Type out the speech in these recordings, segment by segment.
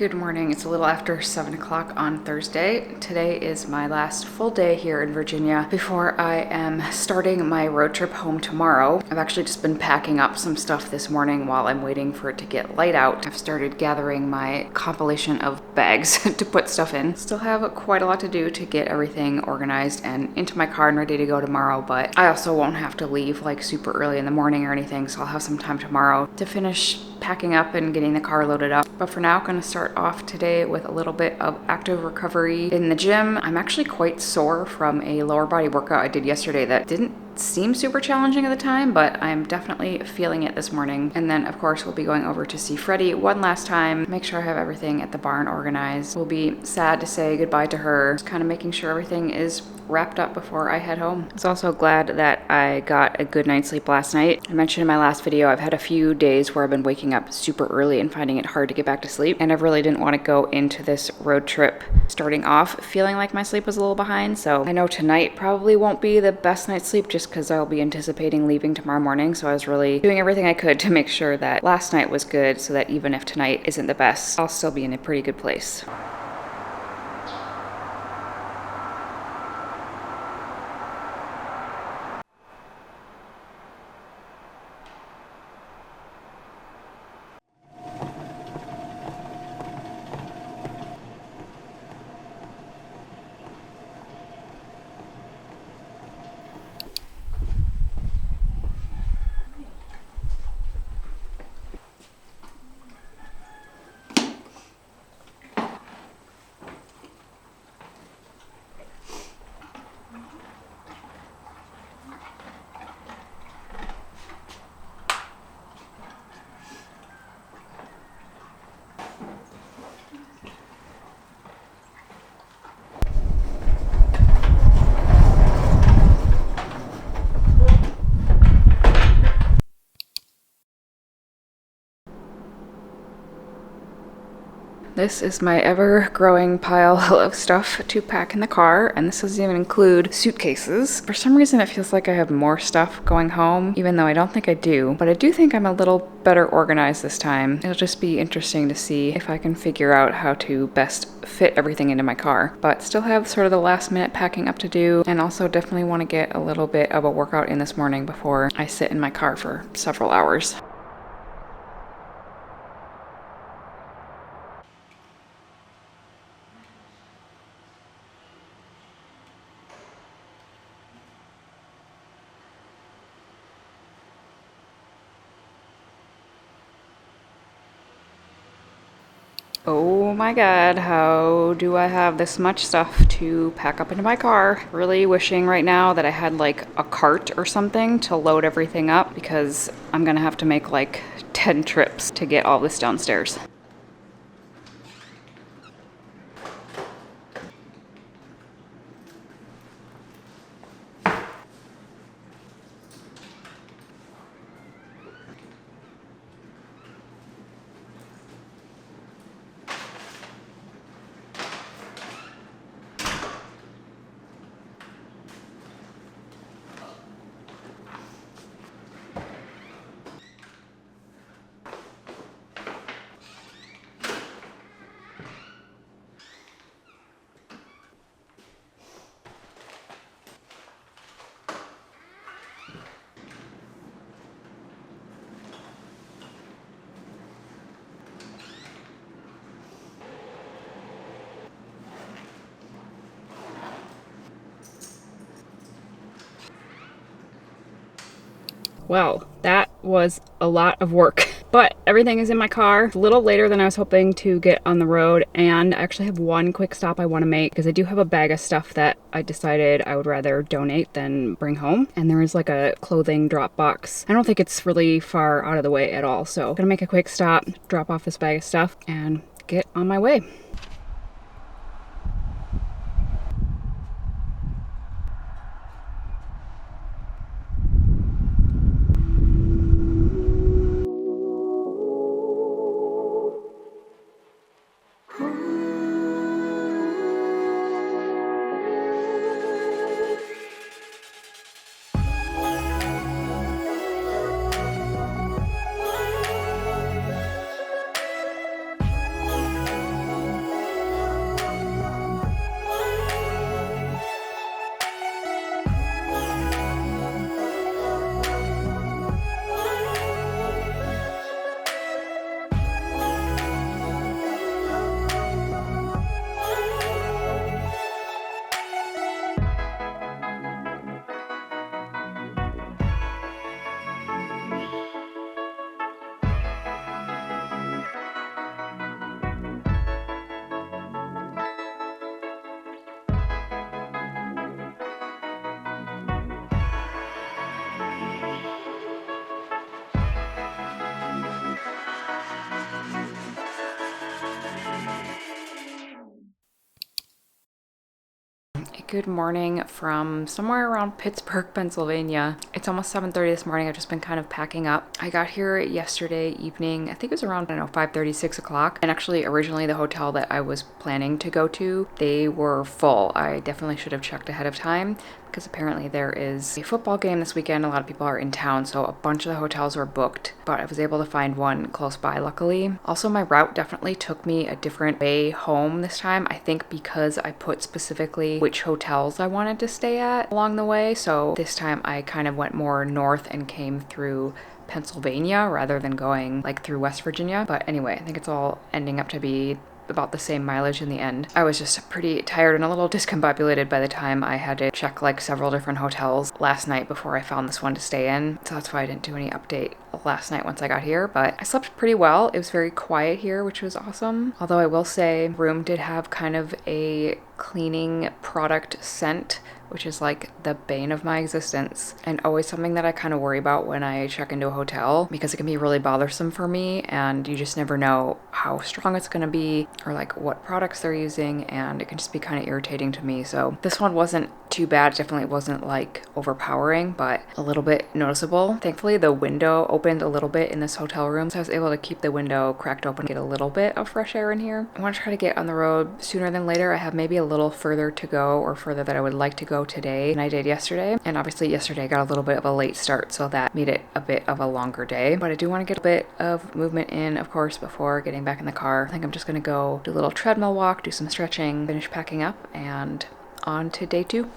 Good morning. It's a little after 7 o'clock on Thursday. Today is my last full day here in Virginia before I am starting my road trip home tomorrow. I've actually just been packing up some stuff this morning while I'm waiting for it to get light out. I've started gathering my compilation of bags to put stuff in. Still have quite a lot to do to get everything organized and into my car and ready to go tomorrow, but I also won't have to leave like super early in the morning or anything, so I'll have some time tomorrow to finish packing up and getting the car loaded up. But for now, I'm gonna start off today with a little bit of active recovery in the gym. I'm actually quite sore from a lower body workout I did yesterday that didn't seem super challenging at the time, but I'm definitely feeling it this morning. And then of course we'll be going over to see Freddie one last time, make sure I have everything at the barn organized. We'll be sad to say goodbye to her, just kind of making sure everything is wrapped up before I head home. I was also glad that I got a good night's sleep last night. I mentioned in my last video I've had a few days where I've been waking up super early and finding it hard to get back to sleep, and I really didn't want to go into this road trip starting off feeling like my sleep was a little behind. So I know tonight probably won't be the best night's sleep just because I'll be anticipating leaving tomorrow morning, so I was really doing everything I could to make sure that last night was good so that even if tonight isn't the best, I'll still be in a pretty good place. This is my ever-growing pile of stuff to pack in the car, and this doesn't even include suitcases. For some reason, it feels like I have more stuff going home, even though I don't think I do, but I do think I'm a little better organized this time. It'll just be interesting to see if I can figure out how to best fit everything into my car, but still have sort of the last-minute packing up to do, and also definitely want to get a little bit of a workout in this morning before I sit in my car for several hours. Oh my god, how do I have this much stuff to pack up into my car? Really wishing right now that I had like a cart or something to load everything up, because I'm gonna have to make like 10 trips to get all this downstairs. Well, that was a lot of work, but everything is in my car. It's a little later than I was hoping to get on the road, and I actually have one quick stop I want to make because I do have a bag of stuff that I decided I would rather donate than bring home. And there is like a clothing drop box. I don't think it's really far out of the way at all, so I'm gonna make a quick stop, drop off this bag of stuff, and get on my way. Good morning from somewhere around Pittsburgh, Pennsylvania. It's almost 7:30 this morning. I've just been kind of packing up. I got here yesterday evening. I think it was around, 5:30, 6 o'clock. And actually, originally the hotel that I was planning to go to, they were full. I definitely should have checked ahead of time because apparently there is a football game this weekend. A lot of people are in town, so a bunch of the hotels were booked, but I was able to find one close by, luckily. Also, my route definitely took me a different way home this time. I think because I put specifically which hotels I wanted to stay at along the way. So this time I kind of went more north and came through Pennsylvania rather than going like through West Virginia. But anyway, I think it's all ending up to be about the same mileage in the end. I was just pretty tired and a little discombobulated by the time I had to check like several different hotels last night before I found this one to stay in. So that's why I didn't do any update last night once I got here, but I slept pretty well. It was very quiet here, which was awesome. Although I will say, room did have kind of a cleaning product scent, which is like the bane of my existence and always something that I kind of worry about when I check into a hotel because it can be really bothersome for me and you just never know how strong it's going to be or like what products they're using, and it can just be kind of irritating to me. So this one wasn't too bad. It definitely wasn't like overpowering, but a little bit noticeable. Thankfully, the window opened a little bit in this hotel room, so I was able to keep the window cracked open, get a little bit of fresh air in here. I want to try to get on the road sooner than later. I have maybe a little further to go, or further that I would like to go today than I did yesterday. And obviously yesterday I got a little bit of a late start, so that made it a bit of a longer day. But I do want to get a bit of movement in, of course, before getting back in the car. I think I'm just going to go do a little treadmill walk, do some stretching, finish packing up, and on to day 2.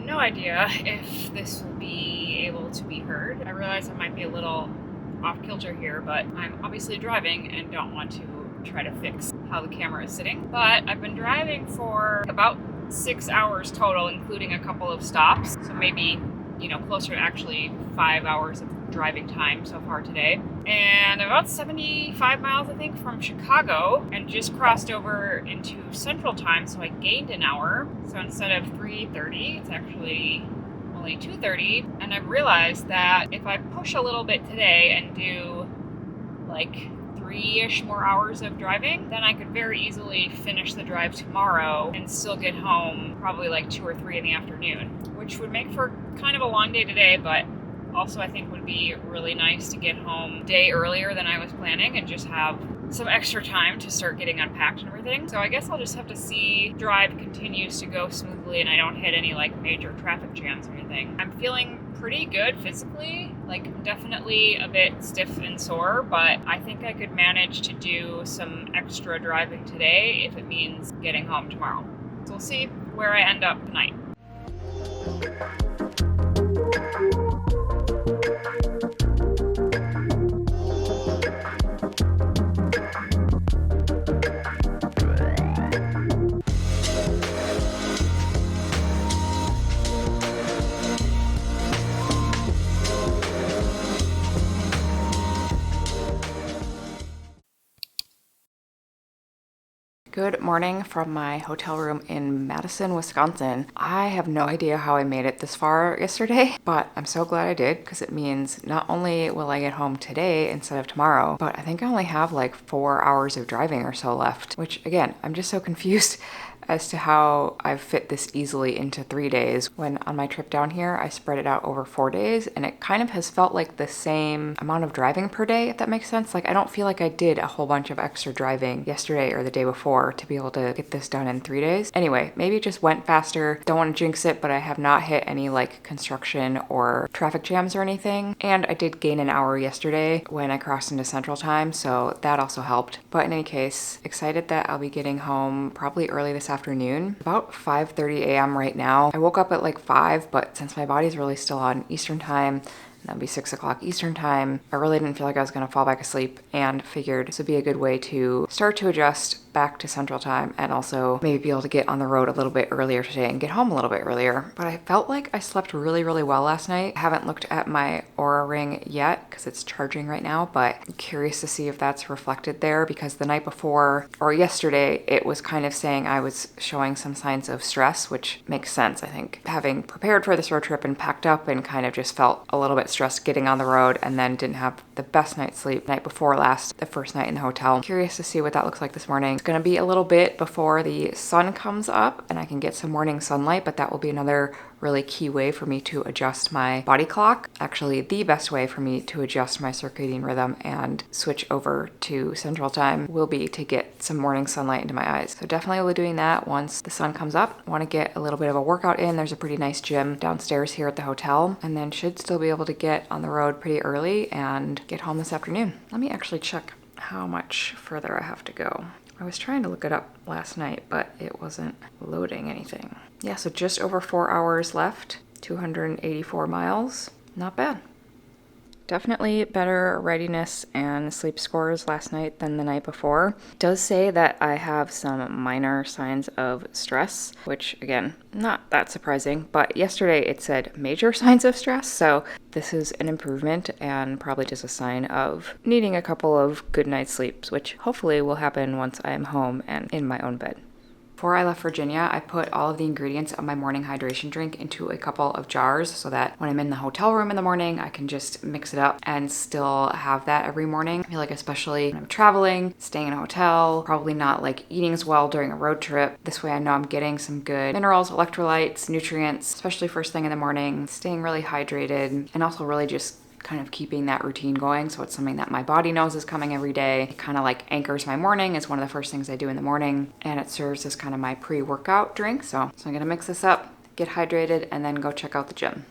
No idea if this will be able to be heard. I realize I might be a little off kilter here, but I'm obviously driving and don't want to try to fix how the camera is sitting. But I've been driving for about 6 hours total, including a couple of stops. So maybe, closer to actually 5 hours of driving time so far today. And about 75 miles, I think, from Chicago, and just crossed over into Central Time, so I gained an hour. So instead of 3:30, it's actually only 2:30. And I've realized that if I push a little bit today and do like 3-ish more hours of driving, then I could very easily finish the drive tomorrow and still get home probably like 2 or 3 in the afternoon, which would make for kind of a long day today, but also I think would be really nice to get home a day earlier than I was planning and just have some extra time to start getting unpacked and everything. So I guess I'll just have to see if drive continues to go smoothly and I don't hit any like major traffic jams or anything. I'm feeling pretty good physically, like definitely a bit stiff and sore, but I think I could manage to do some extra driving today if it means getting home tomorrow. So we'll see where I end up tonight. Good morning from my hotel room in Madison, Wisconsin. I have no idea how I made it this far yesterday, but I'm so glad I did because it means not only will I get home today instead of tomorrow, but I think I only have like 4 hours of driving or so left, which again, I'm just so confused as to how I've fit this easily into 3 days when on my trip down here, I spread it out over 4 days and it kind of has felt like the same amount of driving per day, if that makes sense. Like I don't feel like I did a whole bunch of extra driving yesterday or the day before to be able to get this done in 3 days. Anyway, maybe it just went faster. Don't want to jinx it, but I have not hit any like construction or traffic jams or anything. And I did gain an hour yesterday when I crossed into Central Time, so that also helped. But in any case, excited that I'll be getting home probably early this afternoon. About 5:30 a.m. right now. I woke up at like 5, but since my body's really still on Eastern Time, that'd be 6 o'clock Eastern Time, I really didn't feel like I was gonna fall back asleep and figured this would be a good way to start to adjust back to Central Time and also maybe be able to get on the road a little bit earlier today and get home a little bit earlier. But I felt like I slept really, really well last night. I haven't looked at my Oura Ring yet because it's charging right now, but I'm curious to see if that's reflected there because the night before or yesterday, it was kind of saying I was showing some signs of stress, which makes sense. I think having prepared for this road trip and packed up and kind of just felt a little bit stressed getting on the road and then didn't have the best night's sleep night before last, the first night in the hotel. Curious to see what that looks like this morning. It's gonna be a little bit before the sun comes up and I can get some morning sunlight, but that will be another really key way for me to adjust my body clock. Actually, the best way for me to adjust my circadian rhythm and switch over to Central Time will be to get some morning sunlight into my eyes. So definitely will be doing that once the sun comes up. I want to get a little bit of a workout in. There's a pretty nice gym downstairs here at the hotel, and then should still be able to get on the road pretty early and get home this afternoon. Let me actually check how much further I have to go. I was trying to look it up last night, but it wasn't loading anything. Yeah, so just over 4 hours left, 284 miles. Not bad. Definitely better readiness and sleep scores last night than the night before. It does say that I have some minor signs of stress, which again, not that surprising, but yesterday it said major signs of stress, so this is an improvement and probably just a sign of needing a couple of good night's sleeps, which hopefully will happen once I am home and in my own bed. Before I left Virginia, I put all of the ingredients of my morning hydration drink into a couple of jars so that when I'm in the hotel room in the morning, I can just mix it up and still have that every morning. I feel like especially when I'm traveling, staying in a hotel, probably not like eating as well during a road trip. This way I know I'm getting some good minerals, electrolytes, nutrients, especially first thing in the morning, staying really hydrated, and also really just kind of keeping that routine going. So it's something that my body knows is coming every day. It kind of like anchors my morning. It's one of the first things I do in the morning, and it serves as kind of my pre-workout drink. So I'm gonna mix this up, get hydrated, and then go check out the gym.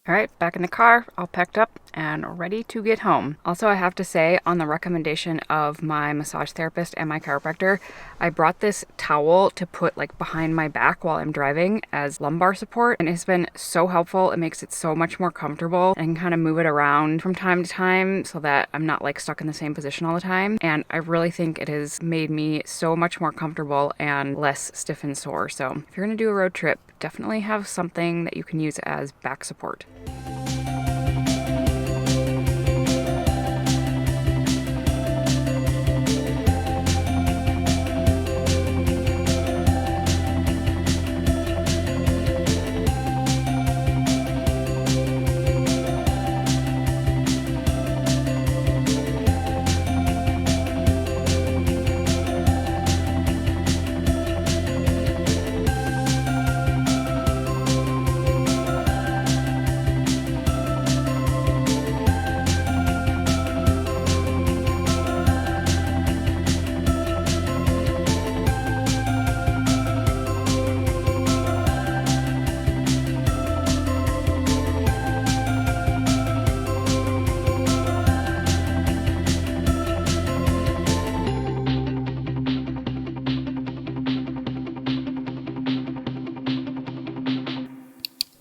All right, back in the car, all packed up and ready to get home. Also, I have to say, on the recommendation of my massage therapist and my chiropractor, I brought this towel to put like behind my back while I'm driving as lumbar support, and it's been so helpful. It makes it so much more comfortable. I can kind of move it around from time to time so that I'm not like stuck in the same position all the time, and I really think it has made me so much more comfortable and less stiff and sore. So if you're gonna do a road trip, definitely have something that you can use as back support.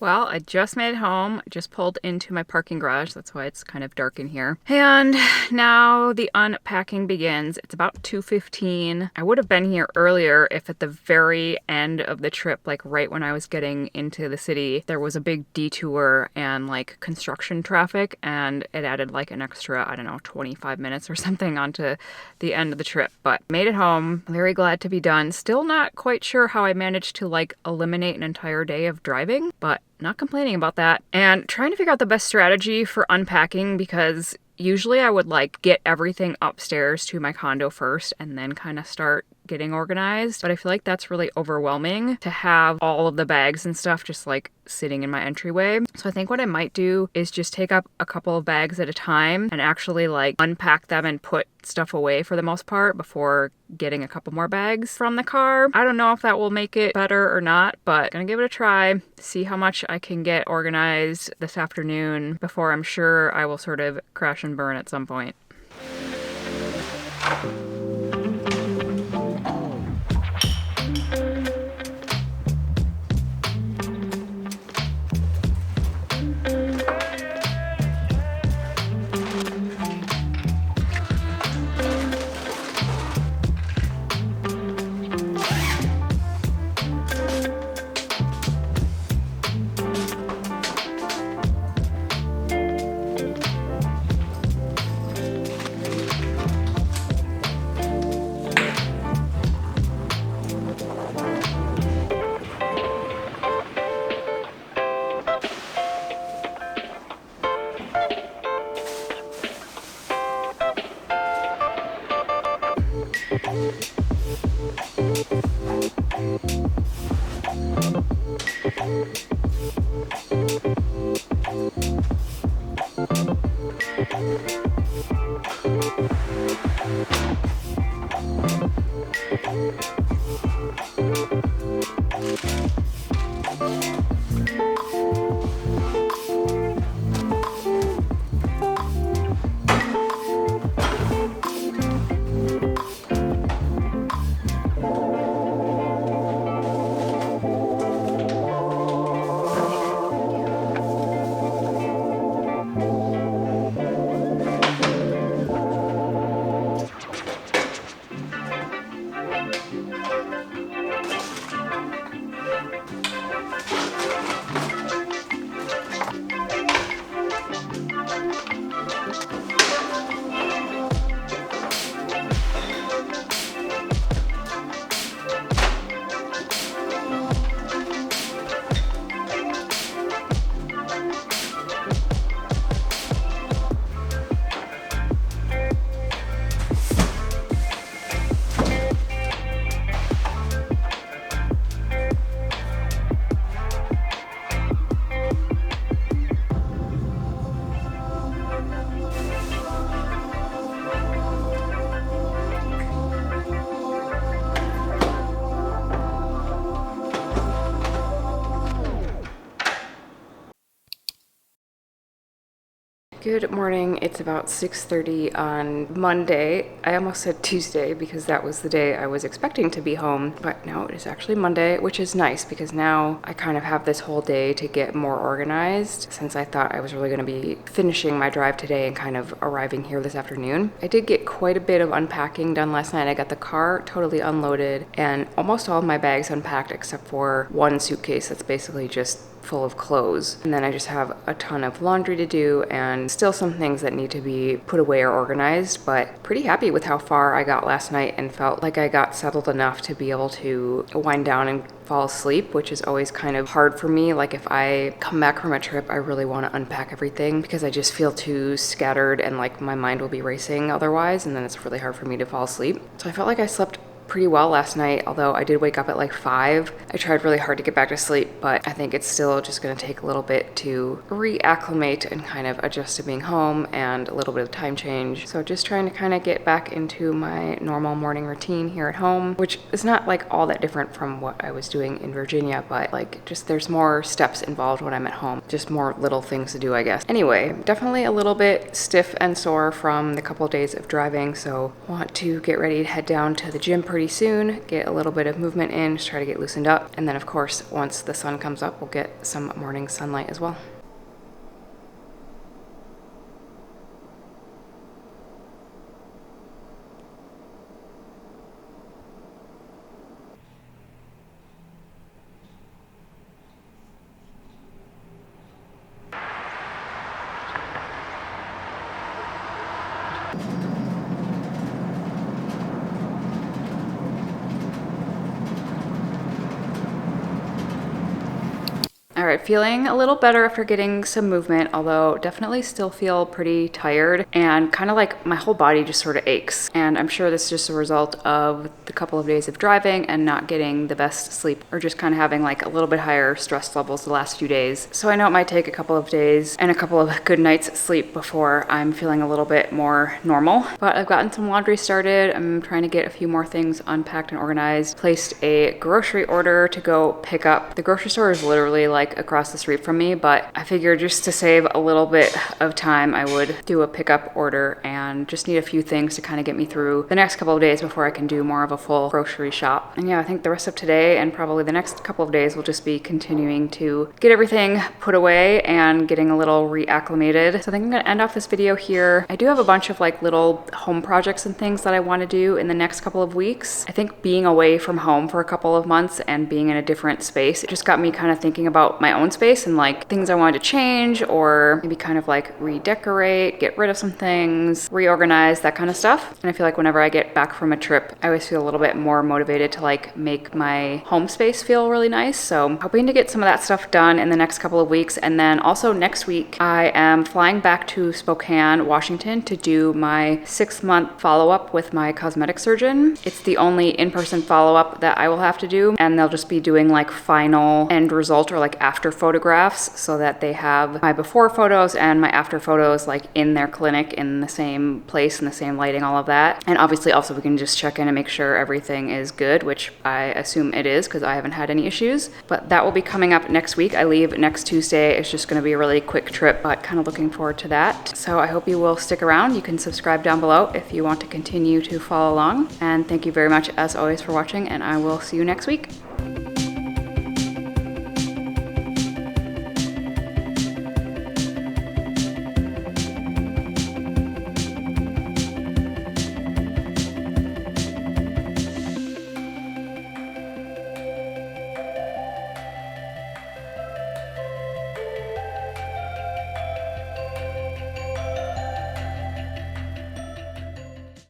Well, I just made it home. I just pulled into my parking garage. That's why it's kind of dark in here. And now the unpacking begins. It's about 2:15. I would have been here earlier if at the very end of the trip, like right when I was getting into the city, there was a big detour and like construction traffic, and it added like an extra, I don't know, 25 minutes or something onto the end of the trip. But made it home. Very glad to be done. Still not quite sure how I managed to like eliminate an entire day of driving, but not complaining about that. And trying to figure out the best strategy for unpacking, because usually I would like get everything upstairs to my condo first and then kind of start getting organized. But I feel like that's really overwhelming to have all of the bags and stuff just like sitting in my entryway. So I think what I might do is just take up a couple of bags at a time and actually like unpack them and put stuff away for the most part before getting a couple more bags from the car. I don't know if that will make it better or not, but gonna give it a try, see how much I can get organized this afternoon before I'm sure I will sort of crash and burn at some point. Good morning. It's about 6:30 on Monday. I almost said Tuesday because that was the day I was expecting to be home, but no, it is actually Monday, which is nice because now I kind of have this whole day to get more organized since I thought I was really going to be finishing my drive today and kind of arriving here this afternoon. I did get quite a bit of unpacking done last night. I got the car totally unloaded and almost all of my bags unpacked except for one suitcase that's basically just full of clothes. And then I just have a ton of laundry to do and still some things that need to be put away or organized, but pretty happy with how far I got last night and felt like I got settled enough to be able to wind down and fall asleep, which is always kind of hard for me. Like if I come back from a trip, I really want to unpack everything because I just feel too scattered and like my mind will be racing otherwise, and then it's really hard for me to fall asleep. So I felt like I slept pretty well last night, although I did wake up at like 5. I tried really hard to get back to sleep, but I think it's still just going to take a little bit to reacclimate and kind of adjust to being home and a little bit of time change. So just trying to kind of get back into my normal morning routine here at home, which is not like all that different from what I was doing in Virginia, but like just there's more steps involved when I'm at home, just more little things to do, I guess. Anyway, definitely a little bit stiff and sore from the couple of days of driving, so want to get ready to head down to the gym pretty pretty soon, get a little bit of movement in, just try to get loosened up. And then of course, once the sun comes up, we'll get some morning sunlight as well. All right, feeling a little better after getting some movement, although definitely still feel pretty tired and kind of like my whole body just sort of aches. And I'm sure this is just a result of the couple of days of driving and not getting the best sleep, or just kind of having like a little bit higher stress levels the last few days. So I know it might take a couple of days and a couple of good nights sleep before I'm feeling a little bit more normal. But I've gotten some laundry started. I'm trying to get a few more things unpacked and organized. Placed a grocery order to go pick up. The grocery store is literally like across the street from me, but I figured just to save a little bit of time, I would do a pickup order and just need a few things to kind of get me through the next couple of days before I can do more of a full grocery shop. And yeah, I think the rest of today and probably the next couple of days will just be continuing to get everything put away and getting a little reacclimated. So I think I'm gonna end off this video here. I do have a bunch of like little home projects and things that I want to do in the next couple of weeks. I think being away from home for a couple of months and being in a different space, it just got me kind of thinking about my own space and like things I wanted to change, or maybe kind of like redecorate, get rid of some things, reorganize, that kind of stuff. And I feel like whenever I get back from a trip, I always feel a little bit more motivated to like make my home space feel really nice. So I'm hoping to get some of that stuff done in the next couple of weeks. And then also next week, I am flying back to Spokane, Washington to do my 6-month follow-up with my cosmetic surgeon. It's the only in-person follow-up that I will have to do, and they'll just be doing like final end result or like after photographs, so that they have my before photos and my after photos like in their clinic in the same place, in the same lighting, all of that. And obviously also we can just check in and make sure everything is good, which I assume it is because I haven't had any issues. But that will be coming up next week. I leave next Tuesday. It's just going to be a really quick trip, but kind of looking forward to that. So I hope you will stick around. You can subscribe down below if you want to continue to follow along. And thank you very much as always for watching, and I will see you next week.